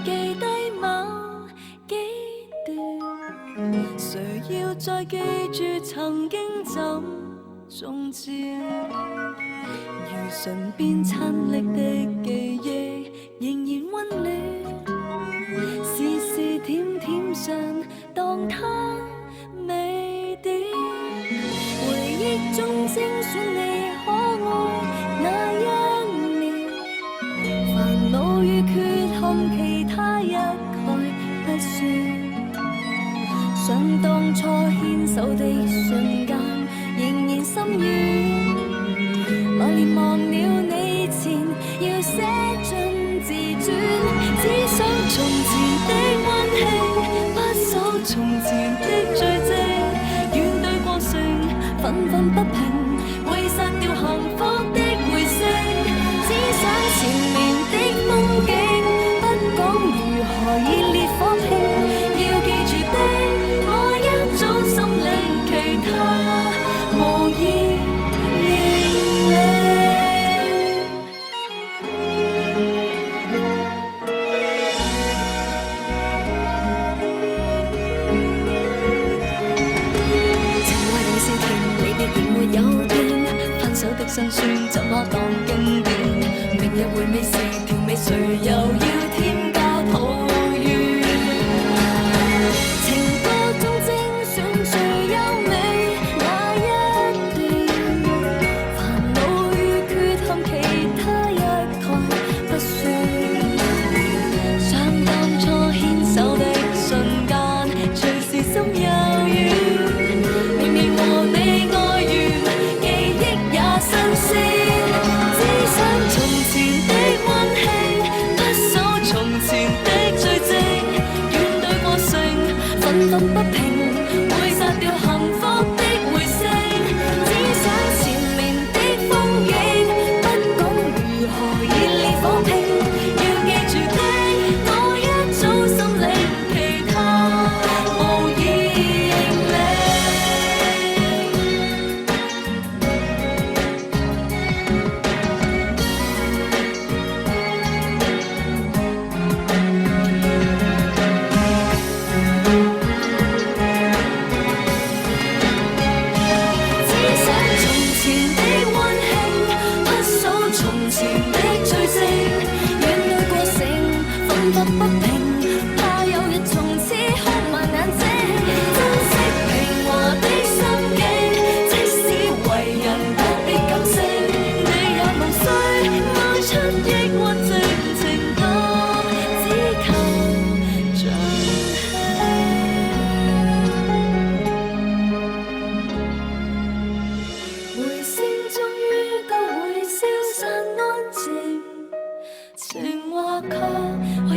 記低某幾段，誰要再記住曾經怎中招？如唇邊親昵的記憶仍然溫暖，時時甜甜上當它未掉。回憶中精選你可愛那一面，煩惱與缺陷其他一概不算。想當初牽手的瞬間仍然心軟，來年忘了你前要寫進自傳，只想從前的溫馨，不數從前的罪證，怨對過程憤憤不平，為殺掉幸福的回聲，只想前面的風景，不講如何熱烈火拼，要記住的我一早心領，其他無意認領。情愛有少甜，離別仍沒有變，分手的辛酸怎麼當經典？明日回味時調味，誰又要添加抱怨？情歌中精選最優美那一段，煩惱與缺陷其他一概不算。想當初牽手的瞬間，隨時心有怨，明明和你愛緣，記憶也新鮮。只想從前的溫馨，不數從前的罪證，怨對過程憤憤不平，會殺掉幸福的回聲，只想前面的風景，不講如何熱烈火拼，要記住的我一早心領，其他無意認領。只想從前的溫馨，不數從前的罪證，怨對過程憤憤不平，怕有日從此哭埋眼睛，珍惜平和的心境，即使為人不必感性，你也無需愛出抑鬱症，情歌只求盡興。回聲終於都會消散安靜，情話卻永